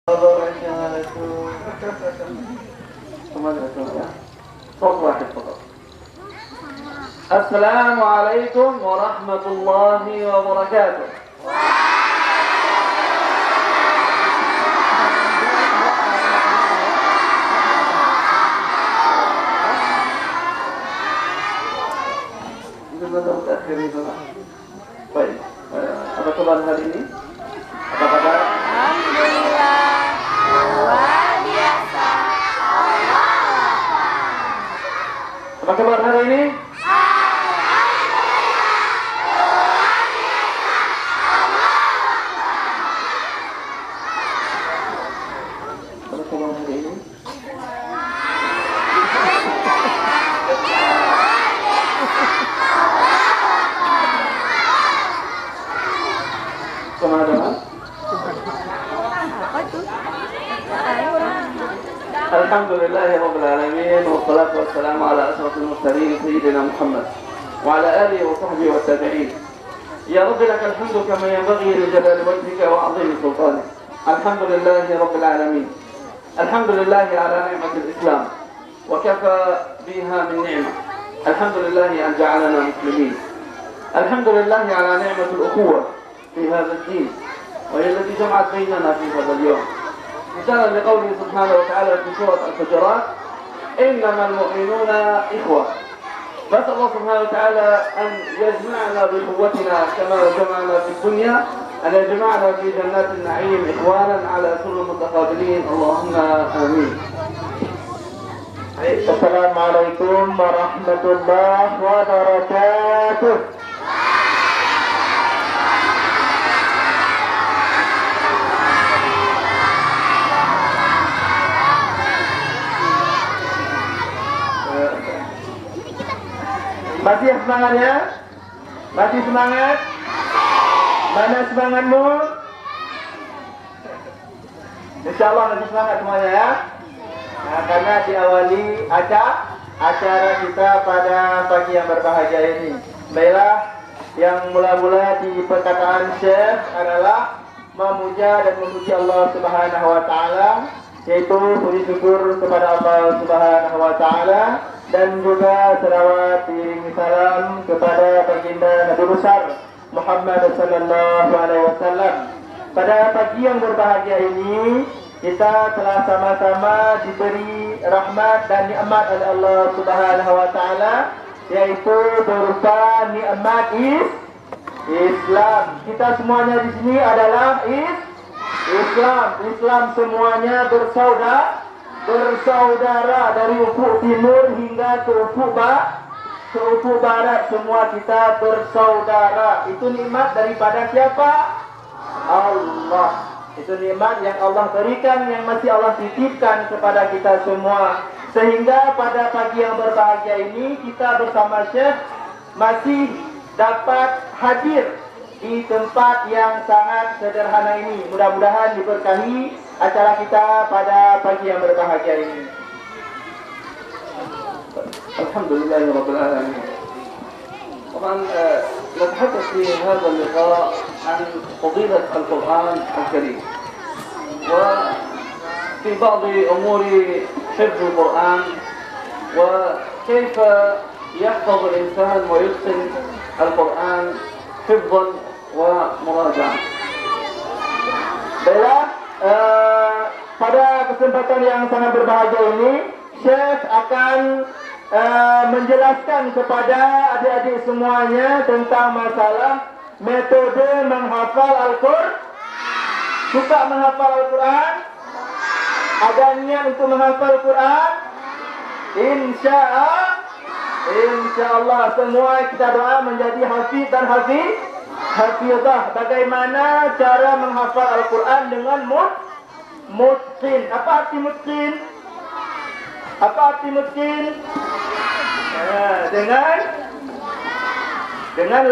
وبركاته. صوت واحد فقط. السلام عليكم ورحمة الله وبركاته. Baik, apa kabar hari ini? Apa kabar? Alhamdulillah, luar biasa. Apa kabar hari ini? Apa kabar hari ini? Sama ada? Apa tuh? Alhamdulillahirabbil alamin wassalatu wassalamu ala asrafil mursalin sayyidina Muhammad wa ala alihi wa sahbihi wa tabi'in. Ya Rabbi lakal hamdu kama yanbaghi li jalali wajhika wa 'azimi sultanik. Alhamdulillahirabbil alamin. Alhamdulillah ala ni'matil Islam wa kafa biha min ni'mah. Alhamdulillah an ja'alana muslimin. Alhamdulillah ala ni'matil ukhuwah في هذا الدين وهي التي جمعت بيننا في هذا اليوم مثالا لقوله سبحانه وتعالى في سورة الحجرات إنما المؤمنون إخوة. نسأل الله سبحانه وتعالى أن يجمعنا بقوتنا كما جمعنا في الدنيا، أن يجمعنا في جنات النعيم إخوانا على سرر متقابلين، اللهم آمين. السلام عليكم ورحمة الله وبركاته. Masih semangatnya? Masih semangat? Mana semangatmu? InsyaAllah masih semangat semuanya ya. Nah, karena diawali acara kita pada pagi yang berbahagia ini. Baiklah, yang mula-mula di perkataan Syekh adalah memuja dan memuji Allah Subhanahu wa taala, yaitu puji syukur kepada Allah Subhanahu wa taala dan juga selawat diiringi salam kepada baginda Nabi besar Muhammad sallallahu alaihi wasallam. Pada pagi yang berbahagia ini kita telah sama-sama diberi rahmat dan nikmat oleh Allah Subhanahu wa taala, yaitu berupa nikmat Islam. Kita semuanya di sini adalah Islam semuanya bersaudara dari ufuk timur hingga ke ufuk barat, semua kita bersaudara. Itu nikmat daripada siapa? Allah. Itu nikmat yang Allah berikan, yang masih Allah titipkan kepada kita semua. Sehingga pada pagi yang berbahagia ini kita bersama Syekh masih dapat hadir di tempat yang sangat sederhana ini. Mudah-mudahan diberkahi acara kita pada pagi yang berbahagia ini. Alhamdulillahirabbil alamin. طبعا نتحدث في هذا اللقاء عن فضيلة القرآن الكريم وفي بعض أمور حفظ القرآن وكيف يحفظ الإنسان ويتقن القرآن حفظا ومراجعة. Baiklah, pada kesempatan yang sangat berbahagia ini, Syekh akan menjelaskan kepada adik-adik semuanya tentang masalah metode menghafal Al-Quran. Suka menghafal Al-Quran? Ada niat untuk menghafal Al-Quran? Insyaallah semua kita doa menjadi hafiz dan hafizah. Bagaimana cara menghafal Al-Quran dengan mutqin? Apa arti mutqin? Dengan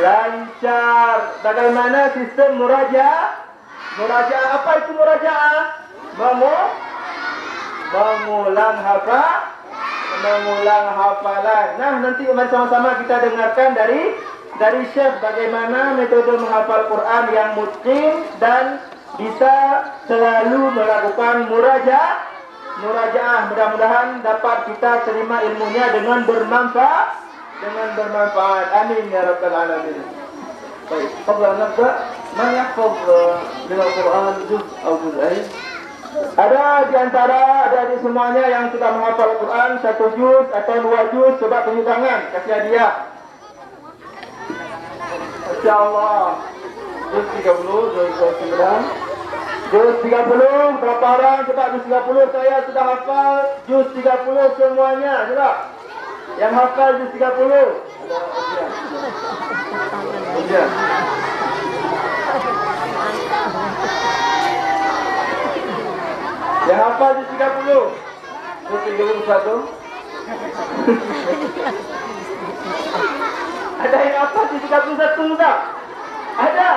lancar. Bagaimana sistem murajaah? Apa itu murajaah? Mengulang hafalan. Nah, nanti sama-sama kita dengarkan dari Syekh bagaimana metode menghafal Quran yang mutqin dan bisa selalu melakukan murajaah. Mudah-mudahan dapat kita terima ilmunya dengan bermanfaat. Amin ya rabbal alamin. طيب قبل أن نبدأ من يحفظ من القرآن جزء أو جزئين؟ Ada di antara adik-adik semuanya yang sudah menghafal Quran 1 juz atau 2 juz, coba tunjuk tangan, kasih hadiah. Insyaallah. جزء 30 جزء 9. Juz 30, berapa orang? Coba juz 30, saya sudah hafal juz 30 semuanya, coba. Yang hafal juz 30. Ujian. Yang hafal juz 30. Juz 31. Ada yang hafal juz 31 tak? Ada.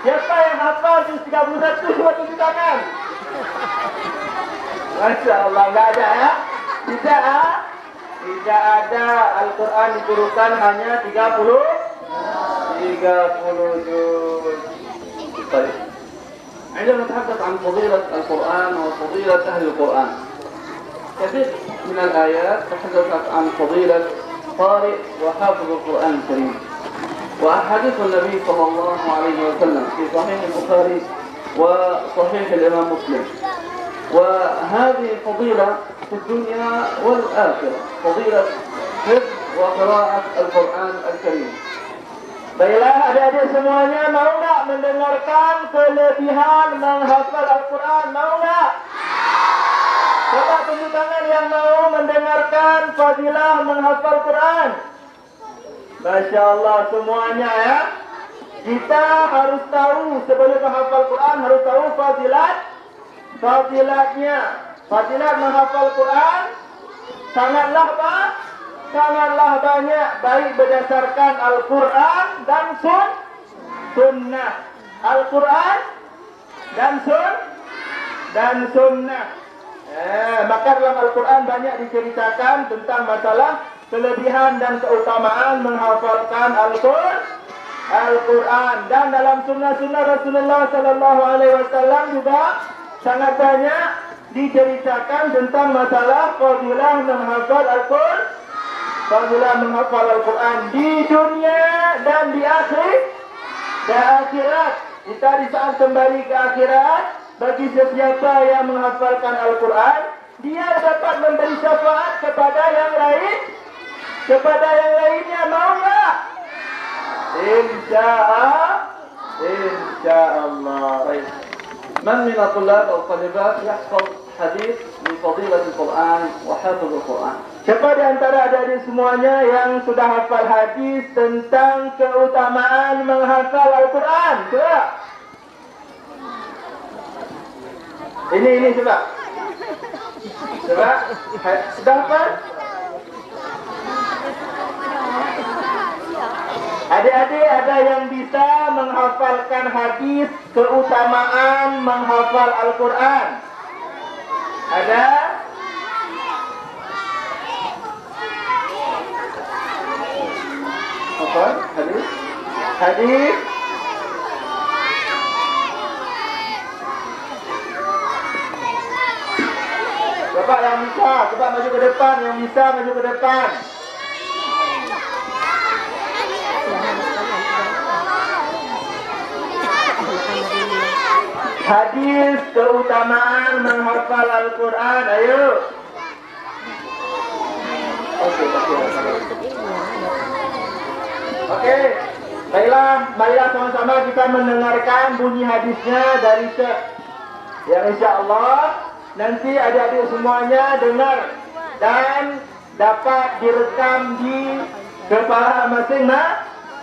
Siapa yang hafal juz 31 coba tunjuk tangan. Masya Allah, enggak ada ya? Tidak ada. Al-Quran diturunkan hanya 30 juz. طيب عندما نتحدث عن فضيلة القرآن وفضيلة أهل القرآن كثير من الآيات تحدثت عن فضيلة قارئ وحافظ القرآن الكريم وأحاديث النبي صلى الله عليه وسلم في صحيح البخاري وصحيح الإمام مسلم. وهذه فضيلة في الدنيا والآخرة، فضيلة حفظ وقراءة القرآن الكريم. Baiklah adik-adik semuanya, mau tak mendengarkan kelebihan menghafal Al-Quran? Mau tak? Coba tunjuk tangan yang mau mendengarkan fadilah menghafal Quran. Masya Allah semuanya ya. Kita harus tahu sebelum menghafal Quran, harus tahu fadilatnya. Fadilat menghafal Quran sangatlah banyak, baik berdasarkan Al-Quran dan sunnah. Al-Quran dan sunnah. Maka dalam Al-Quran banyak diceritakan tentang masalah kelebihan dan keutamaan menghafalkan Al-Quran. Dan dalam sunnah-sunnah Rasulullah Sallallahu Alaihi Wasallam juga sangat banyak diceritakan tentang masalah fadilah menghafal Al-Quran. Fadilah menghafal Al-Quran di dunia dan di akhirat. Kita di saat kembali ke akhirat, bagi sesiapa yang menghafalkan Al-Quran, dia dapat memberi syafaat kepada yang lainnya. Mau tak? Insyaallah. من من الطلاب أو الطالبات يحفظ حديث من فضيلة القرآن وحافظ القرآن؟ Siapa di antara adik-adik semuanya yang sudah hafal hadis tentang keutamaan menghafal Al-Quran? Coba. Ini coba. Sudah hafal? Adik-adik ada yang bisa menghafalkan hadis keutamaan menghafal Al-Quran? Ada? Apa? Hadis? Bapak yang bisa, coba maju ke depan. Yang bisa maju ke depan. Hadis keutamaan menghafal Al-Quran, ayo. Oke. Baiklah, marilah sama-sama kita mendengarkan bunyi hadisnya dari Syekh. Ya insya-Allah nanti adik-adik semuanya dengar dan dapat direkam di kepala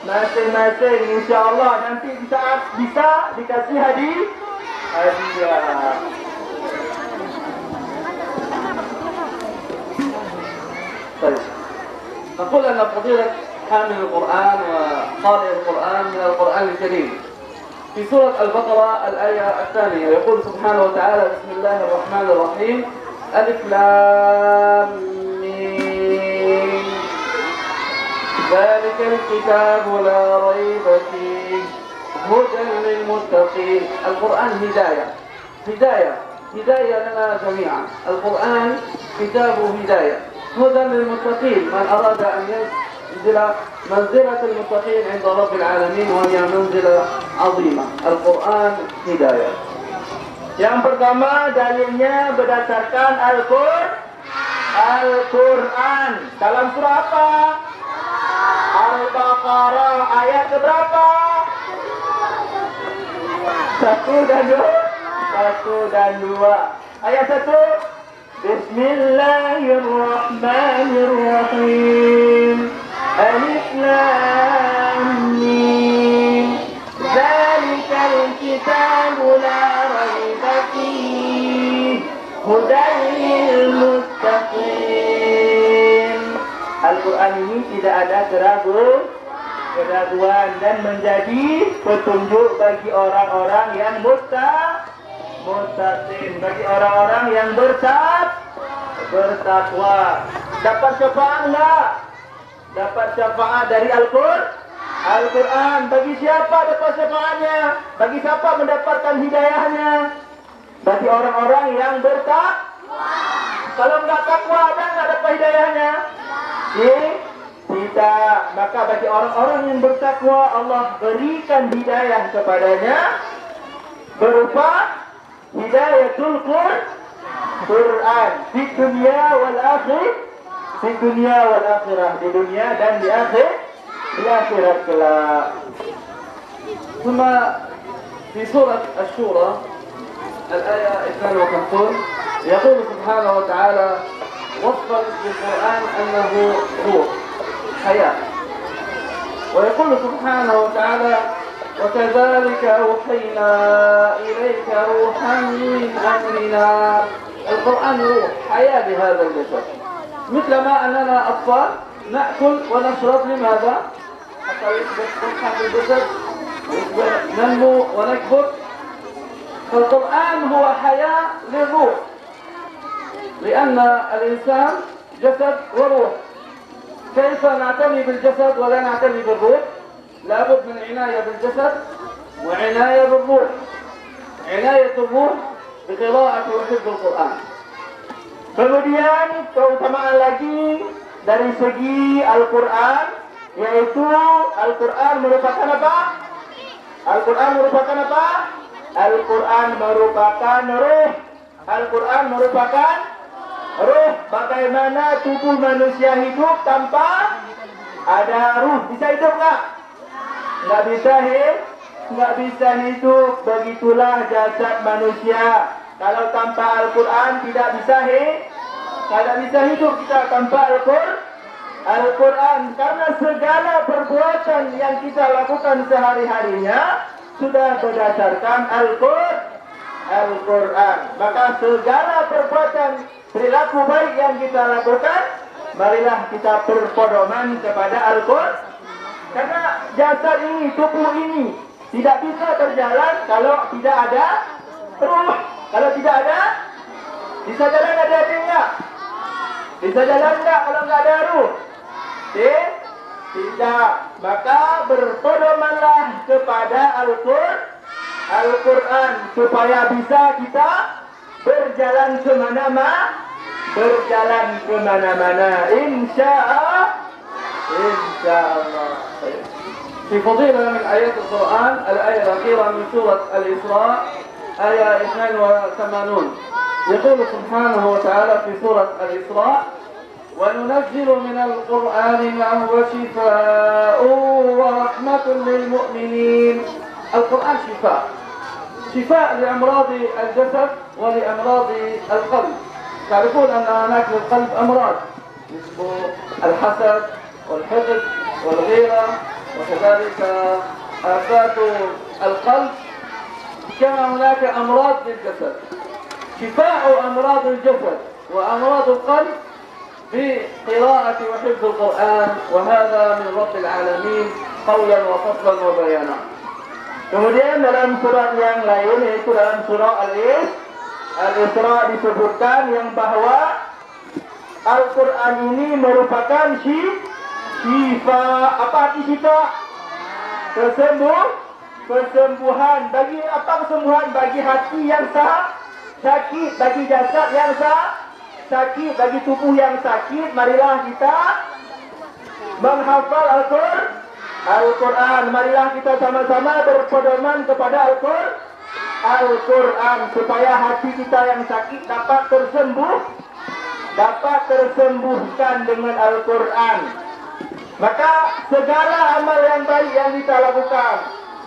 masing-masing. Insya-Allah nanti di saat bisa dikasih hadiah. طيب نقول أن فضيلة حامل القرآن وقارئ القرآن من القرآن الكريم. في سورة البقرة الآية الثانية يقول سبحانه وتعالى: بسم الله الرحمن الرحيم ألف لام ميم ذلك الكتاب لا ريب فيه هدى للمتقين. القرآن هداية لنا جميعا. القرآن كتاب هداية، هدى للمتقين، من أراد أن ينزل منزلة المتقين عند رب العالمين، وهي منزلة عظيمة. القرآن هداية. Yang pertama dalilnya berdasarkan Al-Quran. Dalam surah apa? Al-Baqarah ayat keberapa? 1 dan 2. Ayat 1. Bismillahirrahmanirrahim. Alif Lam Mim. Zalikal kitabu la raiba fihi hudan lil muttaqin. Al-Quran ini tidak ada keraguan dan menjadi petunjuk bagi orang-orang yang muttaqin, bagi orang-orang yang bertakwa. Dapat syafaat enggak? Dapat syafaat dari Al-Quran. Bagi siapa dapat syafaatnya? Bagi siapa mendapatkan hidayahnya? Bagi orang-orang yang bertakwa. Kalau enggak takwa, ada enggak dapat hidayahnya? Tidak. Maka bagi orang-orang yang bertakwa, Allah berikan hidayah kepadanya berupa hidayatul Quran di dunia wal akhirah, di dunia dan di akhirat kelak. ثم في سورة الشورى الآية 52 يقول سبحانه وتعالى وصفا للقرآن أنه روح حياة، ويقول سبحانه وتعالى وكذلك أوحينا إليك روحا من أمرنا. القرآن روح حياة بهذا الجسد، مثلما أننا أطفال نأكل ونشرب. لماذا؟ حتى يثبت روحا في الجسد، ننمو ونكبر. فالقرآن هو حياة للروح، لأن الإنسان جسد وروح. كيف نعتني بالجسد ولا نعتني بالروح؟ لابد من عناية بالجسد وعناية بالروح. عناية الروح بقراءة وحفظ القرآن. Kemudian keutamaan lagi dari segi Al-Quran, yaitu Al-Quran merupakan apa? Al-Quran merupakan apa? Al-Quran merupakan ruh. Al-Quran merupakan ruh. Bagaimana tubuh manusia hidup tanpa ada ruh? Bisa hidup nggak? Nggak bisa hidup. Begitulah jasad manusia. Kalau tanpa Al-Quran tidak bisa hidup kita tanpa Al-Quran. Karena segala perbuatan yang kita lakukan sehari-harinya sudah berdasarkan Al-Quran. Maka segala perbuatan perilaku baik yang kita lakukan, marilah kita berpedoman kepada Al-Quran. Karena jasad ini, tubuh ini tidak bisa berjalan kalau tidak ada ruh. Kalau tidak ada, bisa jalan ada enggak? Bisa jalan enggak kalau enggak ada ruh? Tidak. Maka berpedomanlah kepada Al-Quran supaya bisa kita berjalan kemana-mana. Insyaallah. في فضيلة من آيات القرآن الآية الأخيرة من سورة الإسراء آية 82 يقول سبحانه وتعالى في سورة الإسراء وننزل من القرآن ما هو شفاء ورحمة للمؤمنين. القرآن شفاء لأمراض الجسد ولأمراض القلب. تعرفون أن هناك للقلب أمراض مثل الحسد والحقد والغيرة، وكذلك آفات القلب، كما هناك أمراض للجسد. شفاء أمراض الجسد وأمراض القلب بقراءة وحفظ القرآن، وهذا من رب العالمين قولا وفصلا وبيانا. Kemudian dalam surat yang lain, yaitu dalam surah Al-Isra disebutkan yang bahwa Al-Quran ini merupakan syifa. Apa arti syifa? kesembuhan. Bagi apa kesembuhan? Bagi hati yang sakit, bagi jasad yang sakit, bagi tubuh yang sakit. Marilah kita menghafal Al-Quran. Marilah kita sama-sama berpedoman kepada Al-Quran supaya hati kita yang sakit dapat tersembuhkan dengan Al-Quran. Maka segala amal yang baik yang kita lakukan,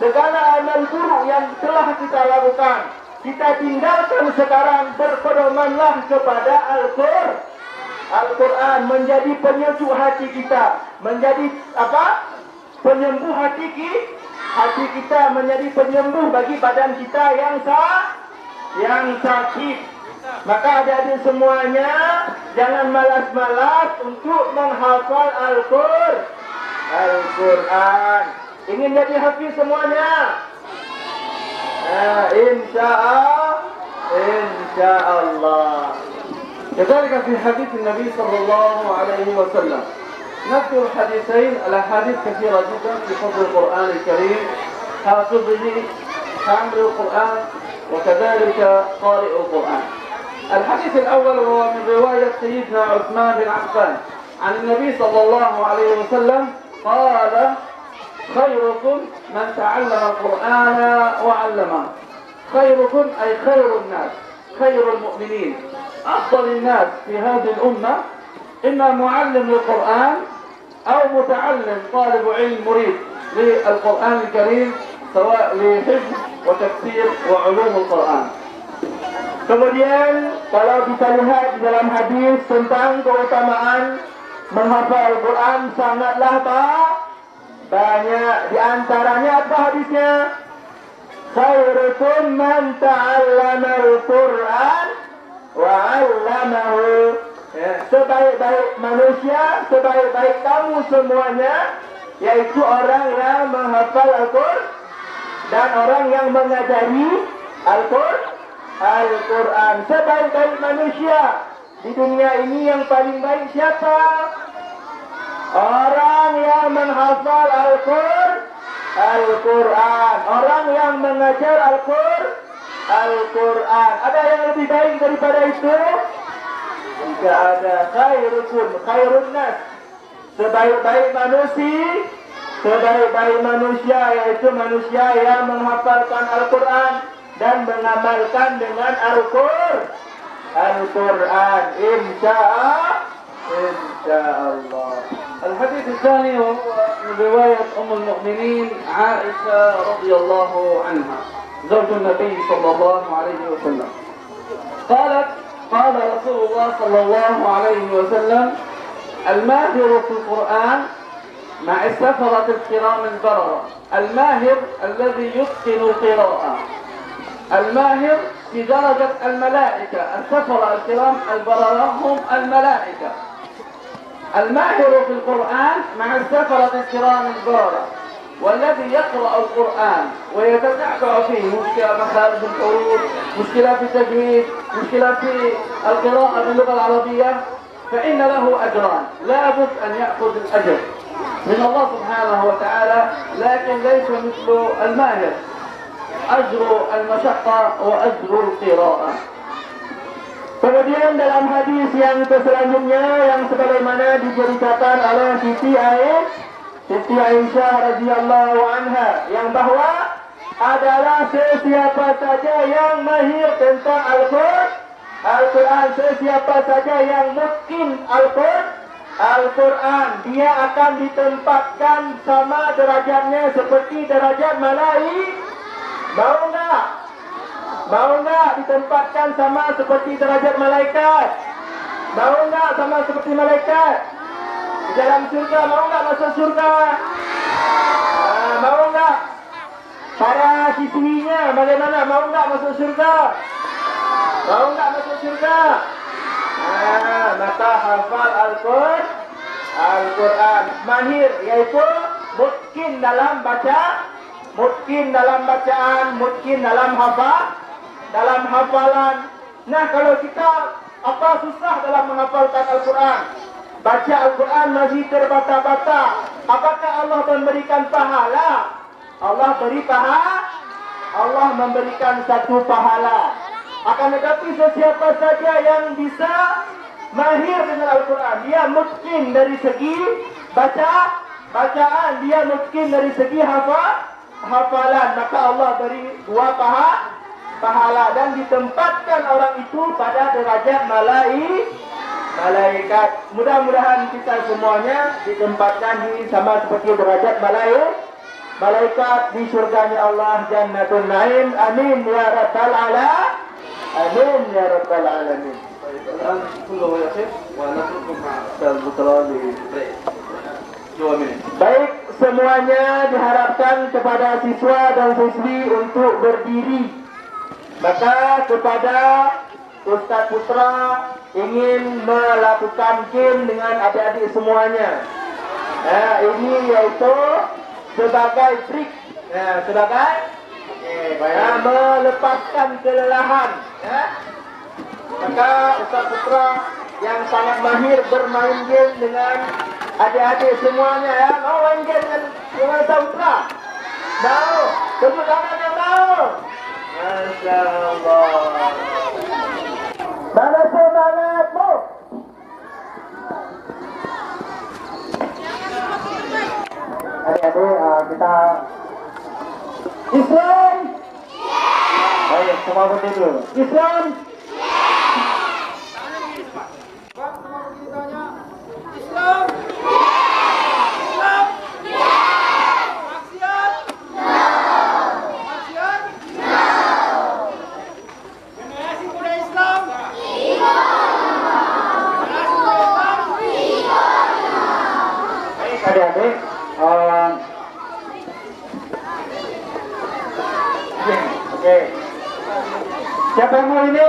segala amal buruk yang telah kita lakukan, kita tinggalkan sekarang. Berpedomanlah kepada Al-Quran menjadi penyejuk hati kita, menjadi apa? Penyembuh hati kita, menjadi penyembuh bagi badan kita yang sakit. Maka adik-adik semuanya jangan malas-malas untuk menghafal Al-Quran. Ingin jadi hafiz semuanya? Insyaallah. كذلك في حديث النبي صلى الله عليه وسلم نذكر حديثين. الأحاديث كثيرة جدا في فضل القرآن الكريم، حافظه، حامل القرآن، وكذلك قارئ القرآن. الحديث الأول هو من رواية سيدنا عثمان بن عفان عن النبي صلى الله عليه وسلم قال: خيركم من تعلم القرآن وعلمه. خيركم أي خير الناس، خير المؤمنين، أفضل الناس في هذه الأمة إما معلم للقرآن أو متعلم طالب علم مريد للقرآن الكريم، سواء لحفظ وتفسير وعلوم القرآن. Kemudian kalau kita lihat di dalam hadis tentang keutamaan menghafal Al-Quran sangatlah banyak. Di antaranya apa hadisnya? Khairukum man ta'allama al-Quran wa 'allamahu. Sebaik-baik manusia, sebaik-baik kamu semuanya, yaitu orang yang menghafal Al-Quran dan orang yang mengajari Al-Quran. Sebaik-baik manusia di dunia ini yang paling baik siapa? Orang yang menghafal Al-Quran, orang yang mengajar Al-Quran. Ada yang lebih baik daripada itu? Tidak ada. Khairukum, khairun nas. Sebaik-baik manusia yaitu manusia yang menghafalkan Al-Quran dan mengamalkan dengan Al-Quran. Insyaallah. الحديث الثاني هو من رواية أم المؤمنين عائشة رضي الله عنها زوج النبي صلى الله عليه وسلم قالت: قال رسول الله صلى الله عليه وسلم: الماهر في القرآن مع السفرة الكرام البررة. الماهر الذي يتقن القراءة، الماهر في درجة الملائكة. السفرة الكرام البررة هم الملائكة. الماهر في القرآن مع السفرة الكرام البررة، والذي يقرأ القرآن ويتتعبع فيه مشكلة مخارج الحروف، مشكلة في التجويد، مشكلة في القراءة باللغة العربية، فإن له أجران. لا بد أن يأخذ الأجر من الله سبحانه وتعالى، لكن ليس مثل الماهر، أجر المشقة وأجر القراءة. Kemudian dalam hadis yang selanjutnya yang sebagaimana diceritakan oleh Siti Aisyah radhiyallahu anha, yang bahwa adalah sesiapa saja yang mahir tentang Al-Quran, sesiapa saja yang mungkin Al-Quran, dia akan ditempatkan sama derajatnya seperti derajat malaikat. Mau enggak ditempatkan sama seperti derajat malaikat? Mau enggak sama seperti malaikat? Di dalam surga, mau enggak masuk surga? Mau enggak? Para siswinya bagaimana? Mau enggak masuk surga? Mau enggak masuk surga? Maka hafal Al-Quran. Mahir yaitu mungkin dalam bacaan, mungkin dalam hafalan. Nah, kalau kita apa susah dalam menghafalkan Al-Quran, baca Al-Quran masih terbata-bata, apakah Allah memberikan pahala? Allah beri Allah memberikan satu pahala. Akan tetapi sesiapa saja yang bisa mahir dengan Al-Quran, dia mungkin dari segi bacaan, dia mungkin dari segi hafalan, maka Allah beri 2 pahala dan ditempatkan orang itu pada derajat malaikat. Mudah-mudahan kita semuanya ditempatkan di sama seperti derajat malaikat di surganya Allah, Jannatul Naim. Amin ya rabbal alamin. Amin ya rabbal alamin. الآن كله يخف ونترككم مع أستاذ البطلان لبريك 2 menit. Baik, semuanya diharapkan kepada siswa dan siswi untuk berdiri. Maka kepada Ustaz Putra ingin melakukan game dengan adik-adik semuanya. Ini yaitu sebagai trik, sebagai melepaskan kelelahan. Maka Ustaz Putra yang sangat mahir bermain game dengan adik-adik semuanya, ya, mau main game dengan Ustaz Putra? Mau? Tepuk tangan yang mau. Masya Allah. Mana semangatmu? Adik-adik, kita Islam. Baik, semua berdiri. Islam. Islam. Islam. Maksiat. Maksiat. Generasi muda Islam. Generasi muda Islam. Baik, adik-adik. Oke. Siapa yang mau ini?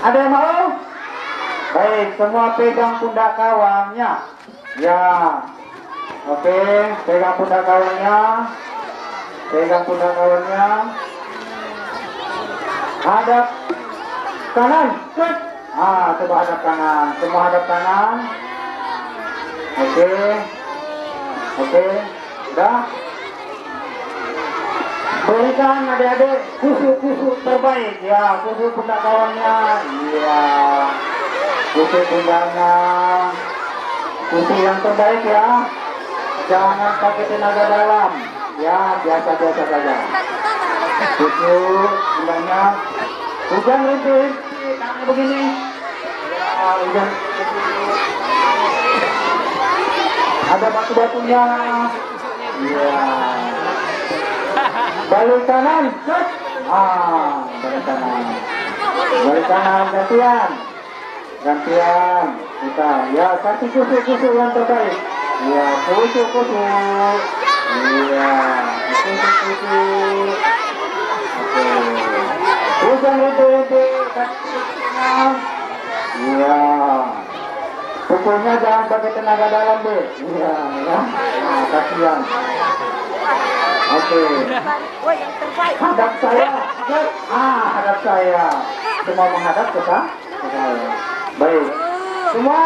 Ada yang mau? Baik, semua pegang pundak kawannya. Ya. Oke, pegang pundak kawannya. Pegang pundak kawannya. Hadap kanan. Cek. Coba hadap kanan. Semua hadap kanan. Oke. Oke. Udah. Berikan adik-adik kusuk-kusuk terbaik. Ya, kusuk pundak kawannya. Iya. Kusuk pundaknya. Kusuk yang terbaik ya. Jangan pakai tenaga dalam. Ya, biasa-biasa saja. Kusuk pundaknya. Hujan rintik. Tangan begini. Ya, hujan. Ada batu-batunya. Iya. Balik kanan, cek. Balik kanan. Balik kanan, gantian. Gantian. Kita, ya, kasih kusuk-kusuk yang terbaik. Ya, kusuk-kusuk. Iya, kusuk-kusuk. Oke. Hujan rintik, kasihnya. Iya. Pukulnya jangan pakai tenaga dalam deh. Iya, ya. Kasihan. Oke. Hadap saya. Hadap saya. Semua menghadap ke saya. Baik. Semua.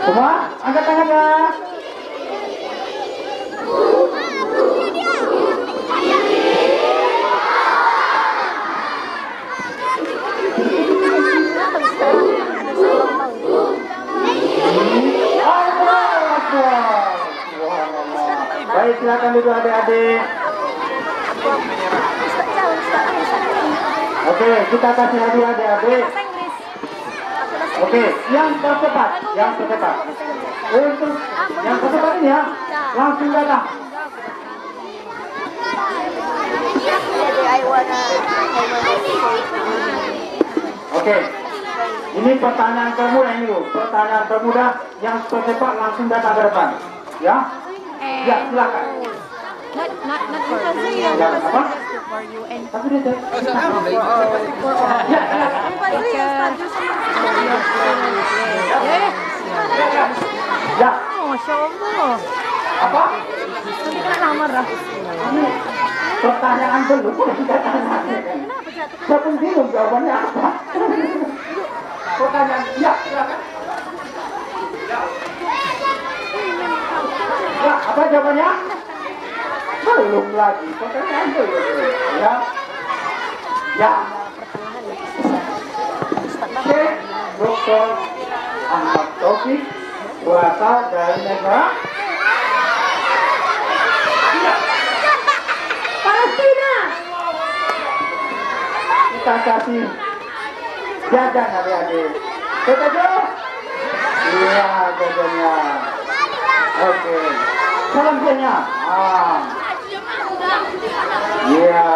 Semua angkat tangannya. Baik, silakan duduk adik-adik. Oke, kita kasih hadiah adik-adik. Oke, yang tercepat, Untuk yang tercepat ini ya, langsung datang. Oke, ini pertanyaan termudah ini loh, pertanyaan termudah yang tercepat langsung datang ke depan, ya? Ya, silakan. Not for you. Ya, apa? For you and Tapi dia ya, silakan. Ya. Oh, show mo. Apa? Kita lamar dah. Ini pertanyaan belum kita tanya. Saya pun bingung jawabannya apa. Pertanyaan, ya, silakan. Ya, apa jawabannya? Belum lagi, pertanyaan belum. Ya. Ya. Syekh Dr. Ahmad Taufik berasal dari negara Palestina. kita kasih jajan adik-adik. Setuju? Iya, jajannya. Oke. Salam kenyang. Iya.